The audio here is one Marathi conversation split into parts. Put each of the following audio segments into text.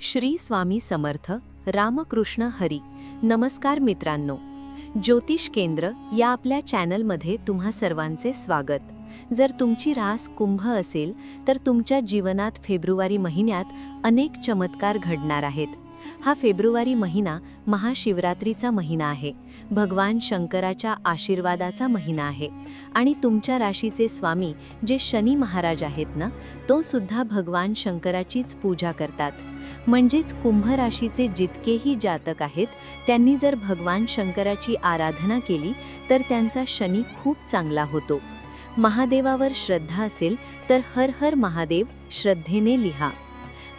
श्री स्वामी समर्थ रामकृष्ण हरी. नमस्कार मित्रांनो, ज्योतिष केंद्र या आपल्या चॅनलमध्ये तुम्हा सर्वांचे स्वागत. जर तुमची रास कुंभ असेल तर तुमच्या जीवनात फेब्रुवारी महिन्यात अनेक चमत्कार घडणार आहेत. हा फेब्रुवारी महिना महाशिवरात्रीचा महिना आहे, भगवान शंकराच्या आशीर्वादाचा महिना आहे आणि तुमच्या राशीचे स्वामी जे शनी महाराज आहेत ना, तो सुद्धा भगवान शंकराचीच पूजा करतात. म्हणजेच कुंभ राशीचे जितकेही जातक आहेत त्यांनी जर भगवान शंकराची आराधना केली तर त्यांचा शनी खूप चांगला होतो. महादेवावर श्रद्धा असेल तर हर हर महादेव श्रद्धेने लिहा.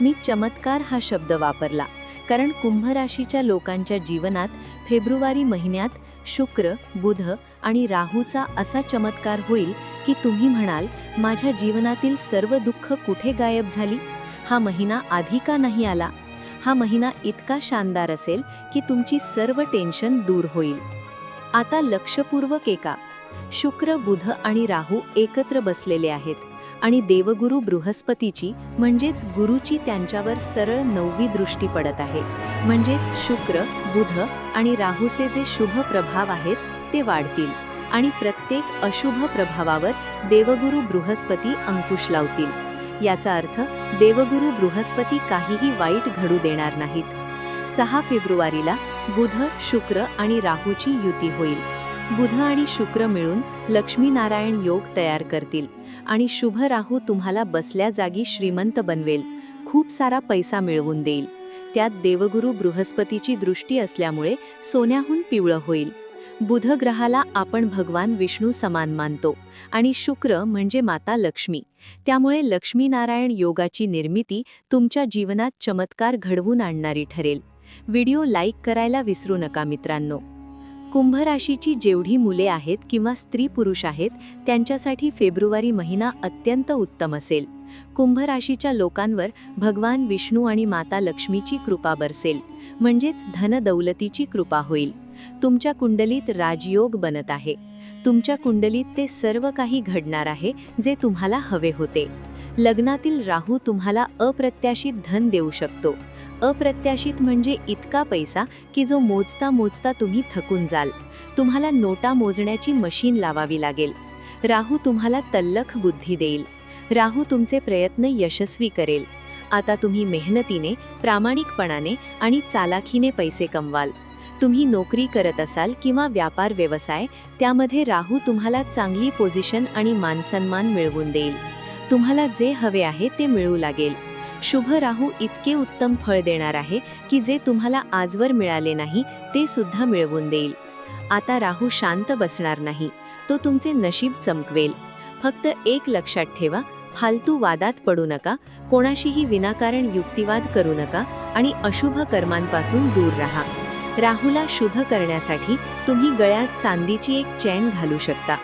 मी चमत्कार हा शब्द वापरला कारण कुंभ राशीच्या लोकांच्या जीवनात फेब्रुवारी महिन्यात शुक्र, बुध आणि राहूचा असा चमत्कार होईल की तुम्ही म्हणाल, माझ्या जीवनातील सर्व दुःख कुठे गायब झाली? हा महिना आधी का नाही आला? हा महिना इतका शानदार असेल की तुमची सर्व टेन्शन दूर होईल. आता लक्षपूर्वक ऐका. शुक्र, बुध आणि राहू एकत्र बसलेले आहेत आणि देवगुरु बृहस्पतीची म्हणजेच गुरुची त्यांच्यावर सरळ 9वी दृष्टी पडत आहे. म्हणजेच शुक्र, बुध आणि राहूचे जे शुभ प्रभाव आहेत ते वाढतील आणि प्रत्येक अशुभ प्रभावावर देवगुरु बृहस्पती अंकुश लावतील. याचा अर्थ देवगुरु बृहस्पती काहीही वाईट घडू देणार नाहीत. 6 फेब्रुवारीला बुध, शुक्र आणि राहूची युती होईल. बुध आणि शुक्र मिळून लक्ष्मीनारायण योग तयार करतील आणि शुभ राहू तुम्हाला बसल्या जागी श्रीमंत बनवेल, खूप सारा पैसा मिळवून देईल. त्यात देवगुरु बृहस्पतीची दृष्टी असल्यामुळे सोन्याहून पिवळं होईल. बुध ग्रहाला आपण भगवान विष्णू समान मानतो आणि शुक्र म्हणजे माता लक्ष्मी, त्यामुळे लक्ष्मीनारायण योगाची निर्मिती तुमच्या जीवनात चमत्कार घडवून आणणारी ठरेल. व्हिडिओ लाईक करायला विसरू नका मित्रांनो. कुंभ राशीची जेवढी मुले आहेत किंवा स्त्री पुरुष आहेत त्यांच्यासाठी फेब्रुवारी महिना अत्यंत उत्तम असेल. कुंभ राशीच्या लोकांवर भगवान विष्णू आणि माता लक्ष्मीची कृपा बरसेल, म्हणजेच धन दौलतीची कृपा होईल. तुमच्या कुंडलीत राजयोग बनत आहे. तुमच्या कुंडलीत ते सर्व काही घडणार आहे जे तुम्हाला हवे होते. लग्नातील राहू तुम्हाला अप्रत्याशित धन देऊ शकतो. अप्रत्याशित म्हणजे इतका पैसा की जो मोजता मोजता तुम्ही थकून जाल. तुम्हाला नोटा मोजण्याची मशीन लावावी लागेल. राहू तुम्हाला तल्लख बुद्धी देईल. राहू तुमचे प्रयत्न यशस्वी करेल. आता तुम्ही मेहनतीने, प्रामाणिकपणाने आणि चालाखीने पैसे कमवाल. तुम्ही नोकरी करत असाल किंवा व्यापार व्यवसाय, त्यामध्ये राहू तुम्हाला चांगली पोझिशन आणि मानसन्मान मिळवून देईल. तुम्हाला जे हवे आहे ते मिळू लागेल. शुभ राहू इतके उत्तम फळ देणार आहे की जे तुम्हाला आजवर मिळाले नाही ते सुद्धा मिळवून देईल. आता राहू शांत बसणार नाही, तो तुमचे नशीब चमकवेल. फक्त एक लक्षात ठेवा, फालतू वादात पडू नका, कोणाशीही विनाकारण युक्तिवाद करू नका आणि अशुभ कर्मांपासून दूर राहा. राहूला शुभ करण्यासाठी तुम्ही गळ्यात चांदीची एक चैन घालू शकता.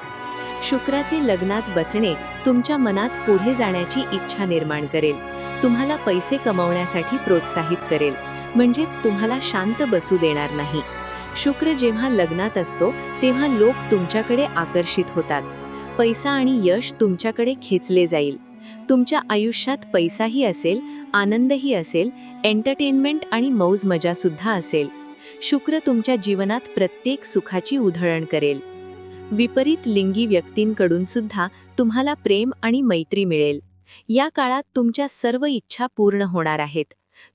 शुक्राचे लग्नात बसणे तुमच्या मनात पुढे जाण्याची इच्छा निर्माण करेल, तुम्हाला पैसे कमवण्यासाठी प्रोत्साहित करेल, म्हणजेच तुम्हाला शांत बसू देणार नाही. शुक्र जेव्हा लग्नात असतो तेव्हा लोक तुमच्याकडे आकर्षित होतात. पैसा आणि यश तुमच्याकडे खेचले जाईल. तुमच्या आयुष्यात पैसाही असेल, आनंदही असेल, एंटरटेनमेंट आणि मौज मजा सुद्धा असेल. शुक्र तुमच्या जीवनात प्रत्येक सुखाची उधळण करेल. विपरीत लिंगी व्यक्तींकडून सुद्धा तुम्हाला प्रेम आणि मैत्री मिळेल. या काळात तुमच्या सर्व इच्छा पूर्ण होणार आहेत.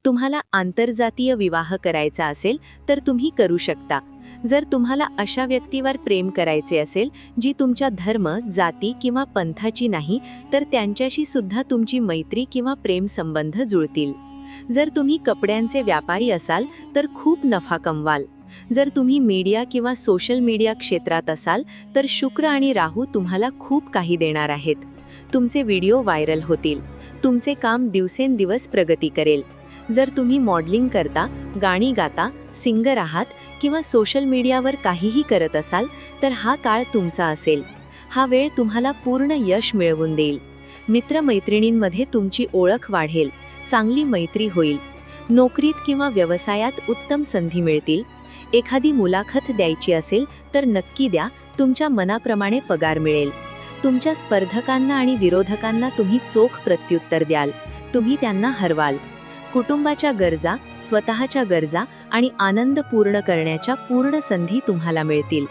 तुम्हाला आंतरजातीय विवाह करायचा असेल तर तुम्ही करू शकता. जर तुम्हाला अशा व्यक्तीवर प्रेम करायचे असेल जी तुमच्या धर्म, जाती किंवा पंथाची नाही तर त्यांच्याशी सुद्धा तुमची मैत्री किंवा प्रेम संबंध जुळतील. जर तुम्ही कपड्यांचे व्यापारी असाल तर खूप नफा कमवाल. जर तुम्ही मीडिया किंवा सोशल मीडिया क्षेत्रात असाल तर शुक्र आणि राहू तुम्हाला खूप काही देणार आहेत. तुमचे व्हिडिओ व्हायरल होतील. तुमचे काम दिवसेंदिवस प्रगती करेल. जर तुम्ही मॉडेलिंग करता, गाणी गाता, सिंगर आहात किंवा सोशल मीडियावर काहीही करत असाल तर हा काळ तुमचा असेल. हा वेळ तुम्हाला पूर्ण यश मिळवून देईल. मित्रमैत्रिणींमध्ये तुमची ओळख वाढेल, चांगली मैत्री होईल. नोकरीत किंवा व्यवसायात उत्तम संधी मिळतील. एखादी मुलाखत द्यायची असेल तर नक्की द्या, तुमच्या मनाप्रमाणे पगार मिळेल. तुमच्या स्पर्धकांना आणि विरोधकांना तुम्ही चोख प्रत्युत्तर द्याल. तुम्ही त्यांना हरवाल. कुटुंबाच्या गरजा, स्वतःच्या गरजा आणि आनंद पूर्ण करण्याच्या पूर्ण संधी तुम्हाला मिळतील.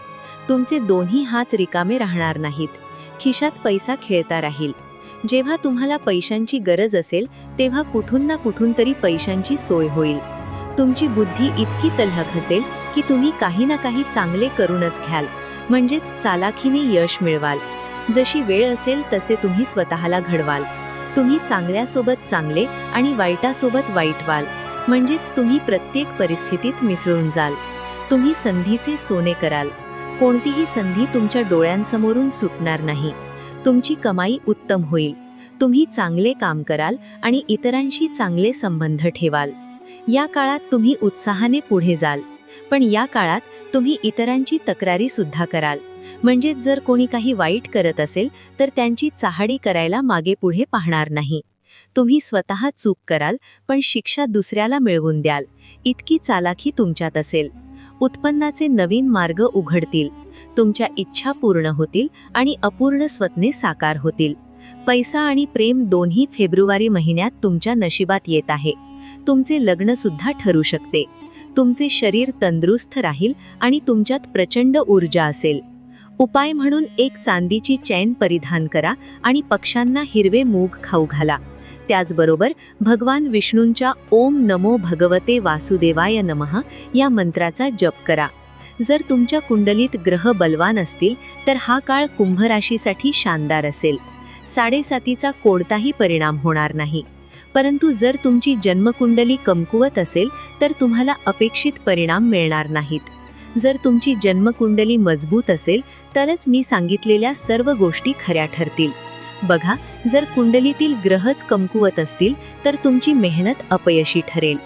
तुमचे दोन्ही हात रिकामे राहणार नाहीत. खिशात पैसा खेळता राहील. जेव्हा तुम्हाला पैशांची गरज असेल तेव्हा कुठून ना कुठून तरी पैशांची सोय होईल. तुमची बुद्धी इतकी तल्लख असेल की तुम्ही काही ना काही चांगले करूनच घ्याल, म्हणजेच चालाखीने यश मिळवाल. जशी वेळ असेल तसे तुम्ही स्वतःला घडवाल. तुम्ही चांगल्यासोबत चांगले आणि वाईटासोबत वाईट व्हाल, म्हणजेच तुम्ही प्रत्येक परिस्थितीत मिसळून जाल. तुम्ही संधीचे सोने कराल. कोणतीही संधी तुमच्या डोळ्यांसमोरून सुटणार नाही. तुमची कमाई उत्तम होईल. तुम्ही चांगले काम कराल आणि इतरांशी चांगले संबंध ठेवाल. या काळात तुम्ही उत्साहाने पुढे जाल. पण या काळात तुम्ही इतरांची तक्रारी सुद्धा कराल. म्हणजे जर कोणी काही वाईट करत असेल तर त्यांची चाहडी करायला मागे पुढे पाहणार नाही. तुम्ही स्वतः चूक कराल पण शिक्षा दुसऱ्याला मिळवून द्याल. इतकी चालाखी तुमच्यात असेल. उत्पन्नाचे नवीन मार्ग उघडतील. तुमच्या इच्छा पूर्ण होतील आणि अपूर्ण स्वप्ने साकार होतील. पैसा आणि प्रेम दोन्ही फेब्रुवारी महिन्यात तुमच्या नशिबात येत आहे. तुमचे लग्न सुद्धा ठरू शकते. तुमचे शरीर तंदुरुस्त राहील आणि तुमच्यात प्रचंड ऊर्जा असेल. उपाय म्हणून एक चांदीची चैन परिधान करा आणि पक्ष्यांना हिरवे मूग खाऊ घाला. त्याचबरोबर भगवान विष्णूंच्या ओम नमो भगवते वासुदेवाय नमः या मंत्राचा जप करा. जर तुमच्या कुंडलीत ग्रह बलवान असतील तर हा काळ कुंभ राशीसाठी शानदार असेल. 7.5चा कोणताही परिणाम होणार नाही. परंतु जर तुमची जन्मकुंडली कमकुवत असेल तर तुम्हाला अपेक्षित परिणाम मिळणार नाहीत. जर तुमची जन्मकुंडली मजबूत असेल तरच मी सांगितलेल्या सर्व गोष्टी खऱ्या ठरतील. बघा, जर कुंडलीतील ग्रहच कमकुवत असतील तर तुमची मेहनत अपयशी ठरेल.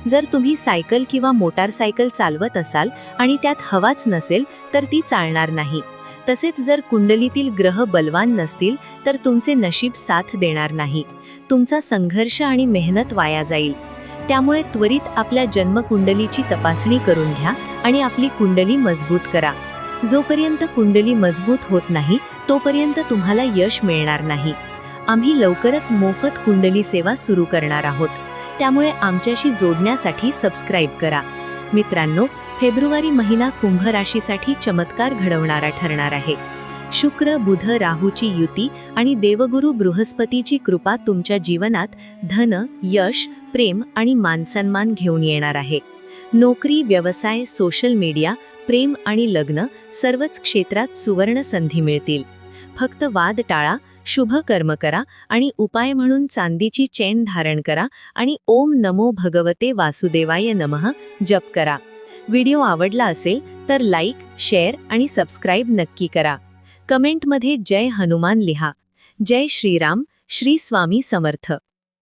जर तुम्ही सायकल किंवा मोटारसायकल चालवत असाल आणि त्यात हवाच नसेल तर ती चालणार नाही. तसेच जर कुंडलीतील ग्रह बलवान नसतील तर तुमचे नशीब साथ देणार नाही. तुमचा संघर्ष आणि मेहनत वाया जाईल. त्यामुळे त्वरित आपल्या जन्मकुंडलीची तपासणी करून घ्या आणि आपली कुंडली मजबूत करा. जोपर्यंत कुंडली मजबूत होत नाही तोपर्यंत तुम्हाला यश मिळणार नाही. आम्ही लवकरच मोफत कुंडली सेवा सुरू करणार आहोत. त्यामुळे आमच्याशी जोडण्यासाठी सबस्क्राईब करा. मित्रांनो, फेब्रुवारी महिना कुंभ राशीसाठी चमत्कार घडवणारा ठरणार आहे. शुक्र बुध राहूची युती आणि देवगुरु बृहस्पतीची कृपा तुमच्या जीवनात धन, यश, प्रेम आणि मानसन्मान घेऊन येणार आहे. नोकरी, व्यवसाय, सोशल मीडिया, प्रेम आणि लग्न सर्वच क्षेत्रात सुवर्ण संधी मिळतील. फक्त वाद टाळा, शुभ कर्म करा आणि उपाय म्हणून चांदीची चैन धारण करा आणि ओम नमो भगवते वासुदेवाय नमः जप करा. व्हिडिओ आवडला असेल तर लाईक, शेअर आणि सबस्क्राईब नक्की करा. कमेंटमध्ये जय हनुमान लिहा. जय श्रीराम. श्री स्वामी समर्थ.